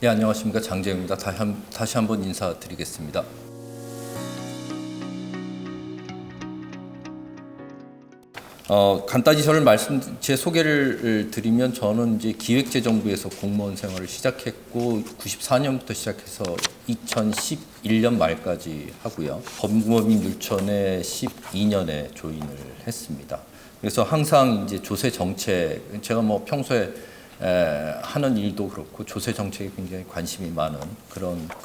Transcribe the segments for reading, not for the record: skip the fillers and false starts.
네, 안녕하십니까. 장재영입니다. 다시 한번 인사드리겠습니다. 간단히 제 소개를 드리면 저는 이제 기획재정부에서 공무원 생활을 시작했고 94년부터 시작해서 2011년 말까지 하고요. 법무법인 율촌에 12년에 조인을 했습니다. 그래서 항상 이제 조세 정책, 제가 뭐 평소에 하는 일도 그렇고 조세 정책에 굉장히 관심이 많은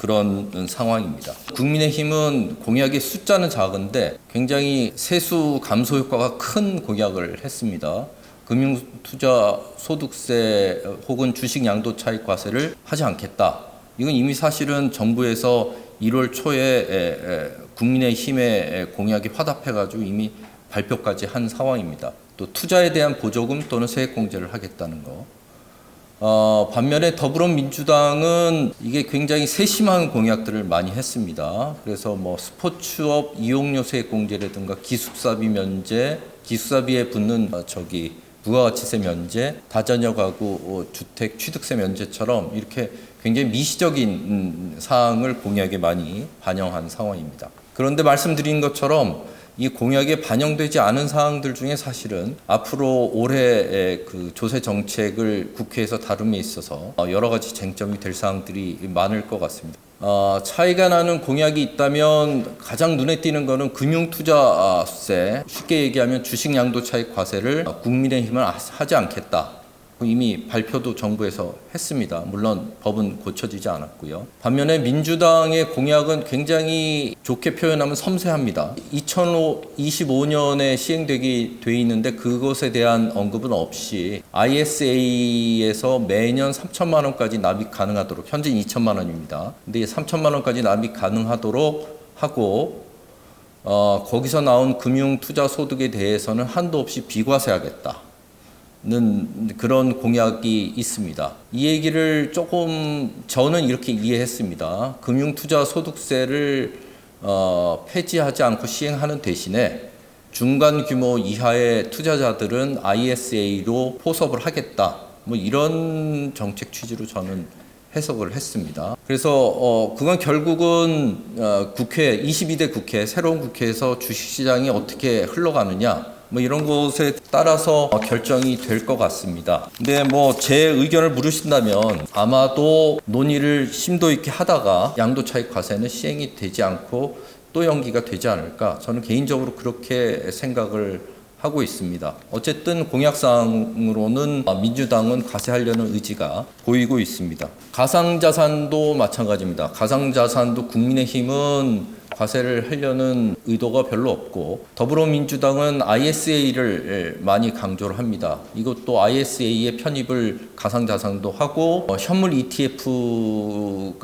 그런 상황입니다. 국민의힘은 공약의 숫자는 작은데 굉장히 세수 감소 효과가 큰 공약을 했습니다. 금융투자소득세 혹은 주식 양도 차익 과세를 하지 않겠다. 이건 이미 사실은 정부에서 1월 초에 국민의힘의 공약이 화답해가지고 이미 발표까지 한 상황입니다. 또 투자에 대한 보조금 또는 세액공제를 하겠다는 거. 반면에 더불어민주당은 이게 굉장히 세심한 공약들을 많이 했습니다. 그래서 뭐 스포츠업 이용료 세액 공제라든가 기숙사비 면제, 기숙사비에 붙는 부가가치세 면제, 다자녀 가구 주택 취득세 면제처럼 이렇게 굉장히 미시적인 사항을 공약에 많이 반영한 상황입니다. 그런데 말씀드린 것처럼 이 공약에 반영되지 않은 사항들 중에 사실은 앞으로 올해 그 조세 정책을 국회에서 다룸에 있어서 여러 가지 쟁점이 될 사항들이 많을 것 같습니다. 차이가 나는 공약이 있다면 가장 눈에 띄는 거는 금융투자세, 쉽게 얘기하면 주식 양도 차익 과세를 국민의힘은 하지 않겠다. 이미 발표도 정부에서 했습니다. 물론 법은 고쳐지지 않았고요. 반면에 민주당의 공약은 굉장히 좋게 표현하면 섬세합니다. 2025년에 시행되게 돼 있는데 그것에 대한 언급은 없이 ISA에서 매년 3천만 원까지 납입 가능하도록, 현재 2천만 원입니다. 근데 3천만 원까지 납입 가능하도록 하고 거기서 나온 금융투자소득에 대해서는 한도 없이 비과세하겠다. 는 그런 공약이 있습니다. 이 얘기를 조금 저는 이렇게 이해했습니다. 금융투자소득세를 폐지하지 않고 시행하는 대신에 중간 규모 이하의 투자자들은 ISA로 포섭을 하겠다. 뭐 이런 정책 취지로 저는 해석을 했습니다. 그래서 그건 결국은 국회 22대 국회 새로운 국회에서 주식시장이 어떻게 흘러가느냐 뭐 이런 것에 따라서 결정이 될 것 같습니다. 근데 뭐 제 의견을 물으신다면 아마도 논의를 심도 있게 하다가 양도차익 과세는 시행이 되지 않고 또 연기가 되지 않을까 저는 개인적으로 그렇게 생각을 하고 있습니다. 어쨌든 공약사항으로는 민주당은 과세하려는 의지가 보이고 있습니다. 가상자산도 마찬가지입니다. 가상자산도 국민의힘은 과세를 하려는 의도가 별로 없고 더불어민주당은 ISA를 많이 강조를 합니다. 이것도 ISA의 편입을 가상자산도 하고 현물 ETF가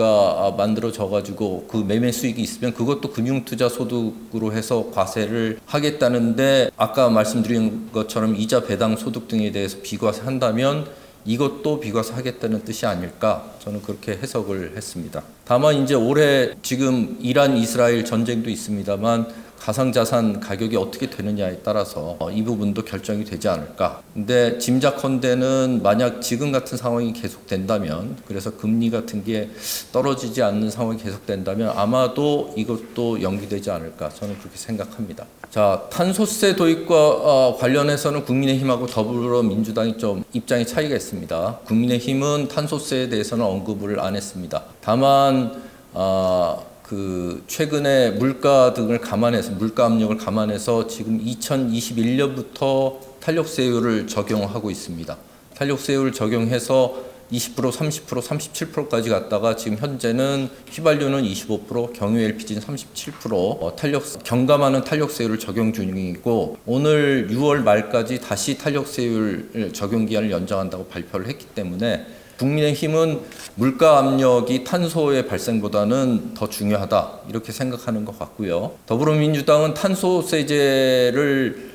만들어져 가지고 그 매매 수익이 있으면 그것도 금융투자소득으로 해서 과세를 하겠다는데 아까 말씀드린 것처럼 이자 배당 소득 등에 대해서 비과세한다면 이것도 비과세하겠다는 뜻이 아닐까 저는 그렇게 해석을 했습니다. 다만 이제 올해 지금 이란 이스라엘 전쟁도 있습니다만 가상자산 가격이 어떻게 되느냐에 따라서 이 부분도 결정이 되지 않을까. 근데 짐작컨대는 만약 지금 같은 상황이 계속된다면 그래서 금리 같은 게 떨어지지 않는 상황이 계속된다면 아마도 이것도 연기되지 않을까 저는 그렇게 생각합니다. 자, 탄소세 도입과 관련해서는 국민의힘하고 더불어민주당이 좀 입장의 차이가 있습니다. 국민의힘은 탄소세에 대해서는 언급을 안 했습니다. 다만 최근에 물가 등을 감안해서 물가 압력을 감안해서 지금 2021년부터 탄력세율을 적용하고 있습니다. 탄력세율을 적용해서 20%, 30%, 37%까지 갔다가 지금 현재는 휘발유는 25%, 경유 LPG는 37% 경감하는 탄력세율을 적용 중이고 오늘 6월 말까지 다시 탄력세율 적용 기한을 연장한다고 발표를 했기 때문에 국민의힘은 물가 압력이 탄소의 발생보다는 더 중요하다 이렇게 생각하는 것 같고요. 더불어민주당은 탄소세제를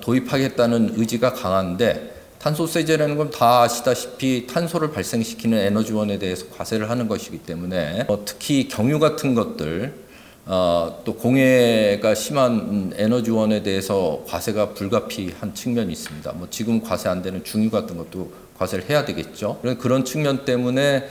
도입하겠다는 의지가 강한데 탄소세제라는 건 다 아시다시피 탄소를 발생시키는 에너지원에 대해서 과세를 하는 것이기 때문에 특히 경유 같은 것들 또 공해가 심한 에너지원에 대해서 과세가 불가피한 측면이 있습니다. 뭐 지금 과세 안 되는 중유 같은 것도 과세를 해야 되겠죠. 그런 측면 때문에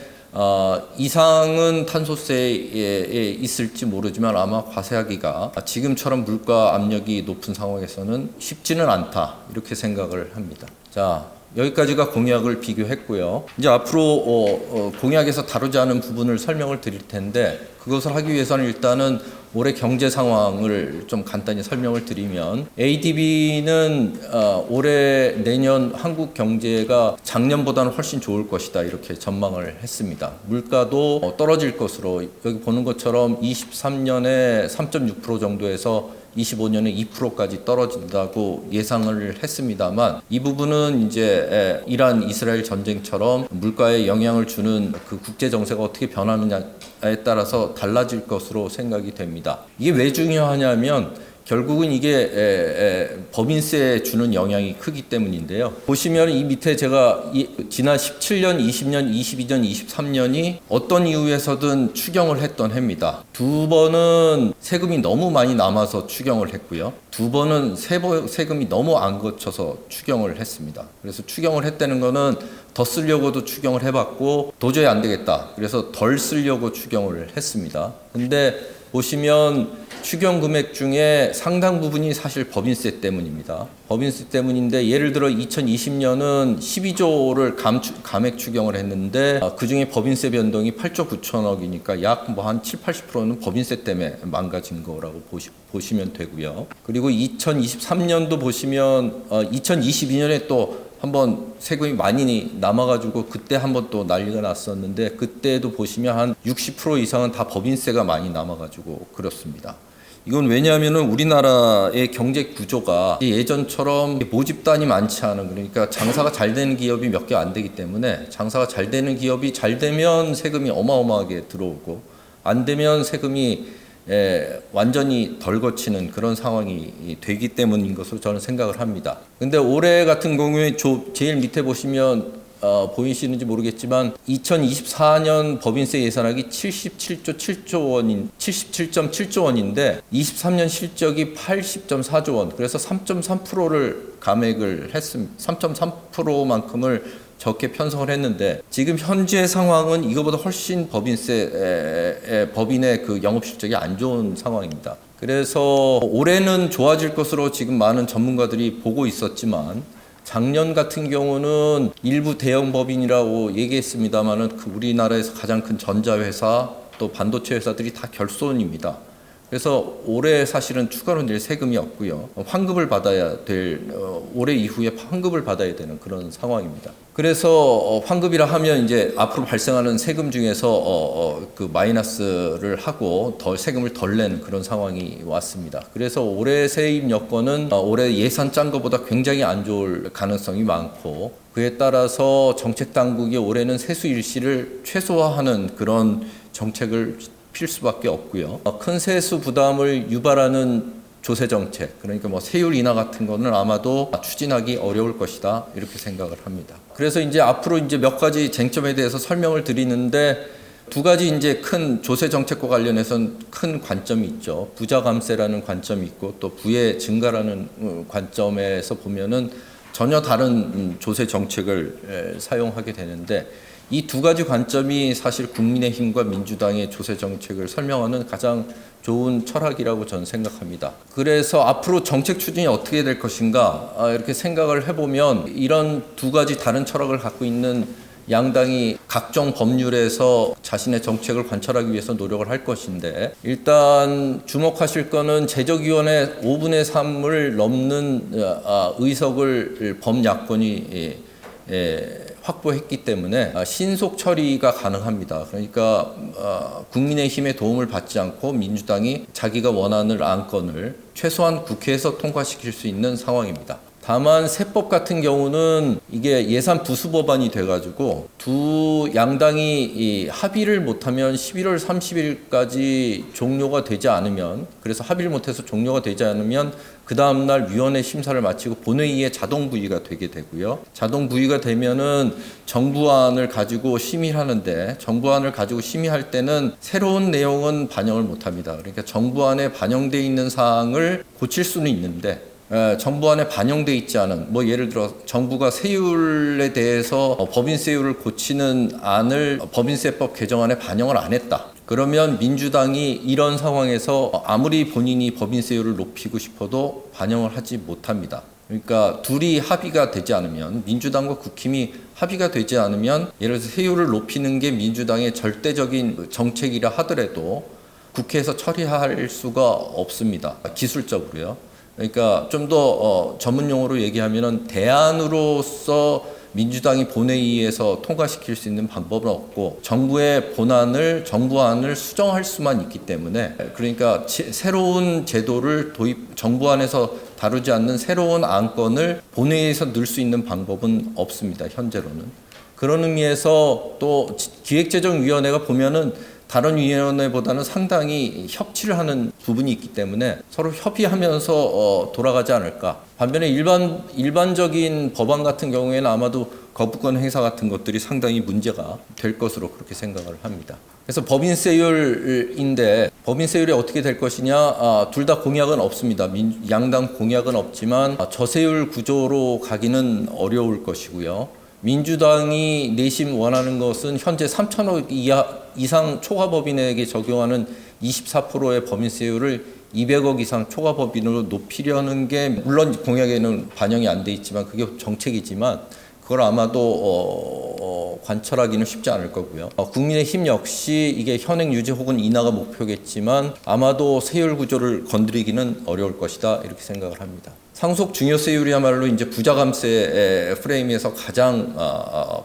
이상은 탄소세에 있을지 모르지만 아마 과세하기가 지금처럼 물가 압력이 높은 상황에서는 쉽지는 않다, 이렇게 생각을 합니다. 자, 여기까지가 공약을 비교했고요. 이제 앞으로 공약에서 다루지 않은 부분을 설명을 드릴 텐데, 그것을 하기 위해서는 일단은 올해 경제 상황을 좀 간단히 설명을 드리면, ADB는 올해 내년 한국 경제가 작년보다는 훨씬 좋을 것이다, 이렇게 전망을 했습니다. 물가도 떨어질 것으로, 여기 보는 것처럼 23년에 3.6% 정도에서 25년에 2%까지 떨어진다고 예상을 했습니다만, 이 부분은 이제 이란 이스라엘 전쟁처럼 물가에 영향을 주는 그 국제 정세가 어떻게 변하느냐에 따라서 달라질 것으로 생각이 됩니다. 이게 왜 중요하냐면 결국은 이게 법인세에 주는 영향이 크기 때문인데요. 보시면 이 밑에 제가 지난 17년, 20년, 22년, 23년이 어떤 이유에서든 추경을 했던 해입니다. 두 번은 세금이 너무 많이 남아서 추경을 했고요. 두 번은 세금이 너무 안 거쳐서 추경을 했습니다. 그래서 추경을 했다는 거는 더 쓰려고도 추경을 해봤고 도저히 안 되겠다, 그래서 덜 쓰려고 추경을 했습니다. 근데 보시면 추경 금액 중에 상당 부분이 사실 법인세 때문입니다. 법인세 때문인데, 예를 들어 2020년은 12조를 감액 추경을 했는데 그중에 법인세 변동이 8조 9천억이니까 약 뭐 한 7, 80%는 법인세 때문에 망가진 거라고 보시면 되고요. 그리고 2023년도 보시면 2022년에 또 한번 세금이 많이 남아가지고 그때 한번 또 난리가 났었는데, 그때도 보시면 한 60% 이상은 다 법인세가 많이 남아가지고 그렇습니다. 이건 왜냐하면은 우리나라의 경제 구조가 예전처럼 모집단이 많지 않은, 그러니까 장사가 잘 되는 기업이 몇 개 안 되기 때문에, 장사가 잘 되는 기업이 잘 되면 세금이 어마어마하게 들어오고 안 되면 세금이 완전히 덜 거치는 그런 상황이 되기 때문인 것으로 저는 생각을 합니다. 근데 올해 같은 경우에 제일 밑에 보시면 보이시는지 모르겠지만 2024년 법인세 예산액이 77.7조 원인데 23년 실적이 80.4조 원, 그래서 3.3%를 감액을 했습니다. 3.3%만큼을 적게 편성을 했는데, 지금 현재 상황은 이거보다 훨씬 법인의 그 영업 실적이 안 좋은 상황입니다. 그래서 올해는 좋아질 것으로 지금 많은 전문가들이 보고 있었지만, 작년 같은 경우는 일부 대형 법인이라고 얘기했습니다만은 그 우리나라에서 가장 큰 전자회사 또 반도체 회사들이 다 결손입니다. 그래서 올해 사실은 추가로 낼 세금이 없고요. 환급을 받아야 될, 올해 이후에 환급을 받아야 되는 그런 상황입니다. 그래서 환급이라 하면 이제 앞으로 발생하는 세금 중에서 그 마이너스를 하고 세금을 덜 내는 그런 상황이 왔습니다. 그래서 올해 세입 여건은 올해 예산 짠 것보다 굉장히 안 좋을 가능성이 많고, 그에 따라서 정책 당국이 올해는 세수 일시를 최소화하는 그런 정책을 필 수밖에 없고요. 큰 세수 부담을 유발하는 조세 정책, 그러니까 뭐 세율 인하 같은 거는 아마도 추진하기 어려울 것이다, 이렇게 생각을 합니다. 그래서 이제 앞으로 이제 몇 가지 쟁점에 대해서 설명을 드리는데, 두 가지 이제 큰 조세 정책과 관련해서는 큰 관점이 있죠. 부자 감세라는 관점이 있고 또 부의 증가라는 관점에서 보면은 전혀 다른 조세 정책을 사용하게 되는데, 이 두 가지 관점이 사실 국민의힘과 민주당의 조세 정책을 설명하는 가장 좋은 철학이라고 저는 생각합니다. 그래서 앞으로 정책 추진이 어떻게 될 것인가 이렇게 생각을 해보면, 이런 두 가지 다른 철학을 갖고 있는 양당이 각종 법률에서 자신의 정책을 관철하기 위해서 노력을 할 것인데, 일단 주목하실 거는 제적위원회 5분의 3을 넘는 의석을 범야권이 확보했기 때문에 신속 처리가 가능합니다. 그러니까 국민의힘의 도움을 받지 않고 민주당이 자기가 원하는 안건을 최소한 국회에서 통과시킬 수 있는 상황입니다. 다만 세법 같은 경우는 이게 예산 부수 법안이 돼가지고 두 양당이 합의를 못하면 11월 30일까지 종료가 되지 않으면, 그래서 합의를 못해서 종료가 되지 않으면 그 다음날 위원회 심사를 마치고 본회의에 자동 부의가 되게 되고요. 자동 부의가 되면은 정부안을 가지고 심의하는데, 정부안을 가지고 심의할 때는 새로운 내용은 반영을 못합니다. 그러니까 정부안에 반영돼 있는 사항을 고칠 수는 있는데 정부안에 반영돼 있지 않은 뭐 예를 들어 정부가 세율에 대해서 법인세율을 고치는 안을 법인세법 개정안에 반영을 안 했다. 그러면 민주당이 이런 상황에서 아무리 본인이 법인세율을 높이고 싶어도 반영을 하지 못합니다. 그러니까 둘이 합의가 되지 않으면, 민주당과 국힘이 합의가 되지 않으면, 예를 들어서 세율을 높이는 게 민주당의 절대적인 정책이라 하더라도 국회에서 처리할 수가 없습니다. 기술적으로요. 그러니까 좀 더 전문 용어로 얘기하면은 대안으로서 민주당이 본회의에서 통과시킬 수 있는 방법은 없고, 정부의 정부안을 수정할 수만 있기 때문에, 그러니까 새로운 제도를 정부안에서 다루지 않는 새로운 안건을 본회의에서 넣을 수 있는 방법은 없습니다. 현재로는. 그런 의미에서 또 기획재정위원회가 보면은 다른 위원회보다는 상당히 협치를 하는 부분이 있기 때문에 서로 협의하면서 돌아가지 않을까. 반면에 일반적인 법안 같은 경우에는 아마도 거부권 행사 같은 것들이 상당히 문제가 될 것으로 그렇게 생각을 합니다. 그래서 법인세율인데 법인세율이 어떻게 될 것이냐, 둘 다 공약은 없습니다. 양당 공약은 없지만 저세율 구조로 가기는 어려울 것이고요. 민주당이 내심 원하는 것은 현재 3천억 이상 초과법인에게 적용하는 24%의 법인세율을 200억 이상 초과법인으로 높이려는 게, 물론 공약에는 반영이 안 돼 있지만 그게 정책이지만 그걸 아마도 관철하기는 쉽지 않을 거고요. 국민의힘 역시 이게 현행 유지 혹은 인하가 목표겠지만 아마도 세율 구조를 건드리기는 어려울 것이다, 이렇게 생각을 합니다. 상속 증여세율이야말로 이제 부자 감세 프레임에서 가장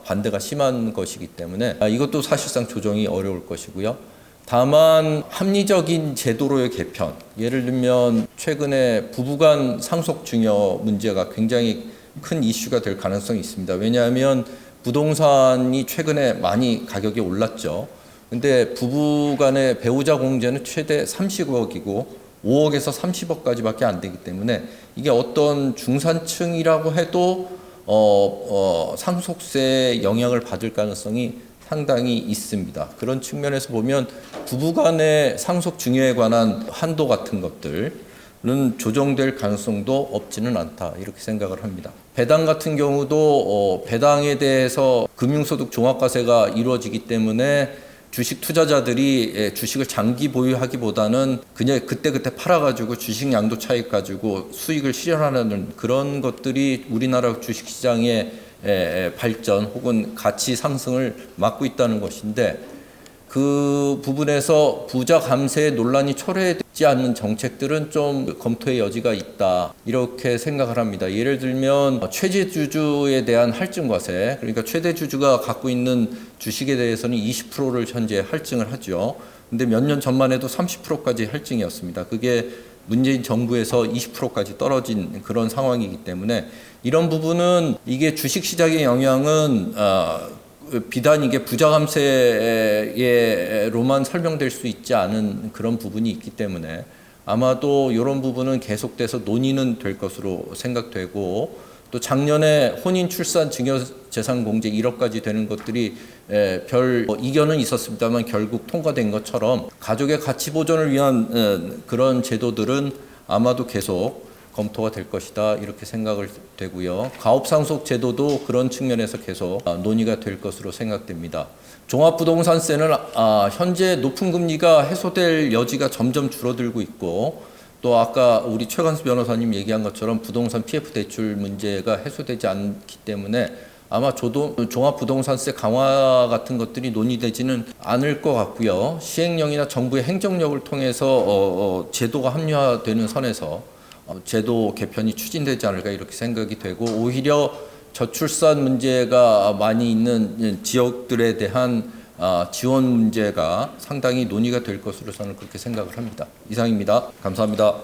반대가 심한 것이기 때문에 이것도 사실상 조정이 어려울 것이고요. 다만 합리적인 제도로의 개편, 예를 들면 최근에 부부간 상속 증여 문제가 굉장히 큰 이슈가 될 가능성이 있습니다. 왜냐하면 부동산이 최근에 많이 가격이 올랐죠. 근데 부부 간의 배우자 공제는 최대 30억이고 5억에서 30억까지밖에 안 되기 때문에 이게 어떤 중산층이라고 해도 상속세 영향을 받을 가능성이 상당히 있습니다. 그런 측면에서 보면 부부 간의 상속 증여에 관한 한도 같은 것들은 조정될 가능성도 없지는 않다, 이렇게 생각을 합니다. 배당 같은 경우도 배당에 대해서 금융소득 종합과세가 이루어지기 때문에 주식 투자자들이 주식을 장기 보유하기보다는 그냥 그때그때 팔아가지고 주식 양도 차익 가지고 수익을 실현하는 그런 것들이 우리나라 주식시장의 발전 혹은 가치 상승을 막고 있다는 것인데, 그 부분에서 부자 감세 논란이 초래되지 않는 정책들은 좀 검토의 여지가 있다, 이렇게 생각을 합니다. 예를 들면 최대주주에 대한 할증과세, 그러니까 최대주주가 갖고 있는 주식에 대해서는 20%를 현재 할증을 하죠. 근데 몇 년 전만 해도 30%까지 할증이었습니다. 그게 문재인 정부에서 20%까지 떨어진 그런 상황이기 때문에 이런 부분은, 이게 주식시장의 영향은 비단 이게 부자 감세로만 설명될 수 있지 않은 그런 부분이 있기 때문에 아마도 이런 부분은 계속돼서 논의는 될 것으로 생각되고, 또 작년에 혼인 출산 증여 재산 공제 1억까지 되는 것들이 별 이견은 있었습니다만 결국 통과된 것처럼 가족의 가치 보존을 위한 그런 제도들은 아마도 계속 검토가 될 것이다, 이렇게 생각을 되고요. 가업상속 제도도 그런 측면에서 계속 논의가 될 것으로 생각됩니다. 종합부동산세는 현재 높은 금리가 해소될 여지가 점점 줄어들고 있고, 또 아까 우리 최관수 변호사님 얘기한 것처럼 부동산 PF 대출 문제가 해소되지 않기 때문에 아마 종합부동산세 강화 같은 것들이 논의되지는 않을 것 같고요. 시행령이나 정부의 행정력을 통해서 제도가 합리화되는 선에서 제도 개편이 추진되지 않을까, 이렇게 생각이 되고, 오히려 저출산 문제가 많이 있는 지역들에 대한 지원 문제가 상당히 논의가 될 것으로 저는 그렇게 생각을 합니다. 이상입니다. 감사합니다.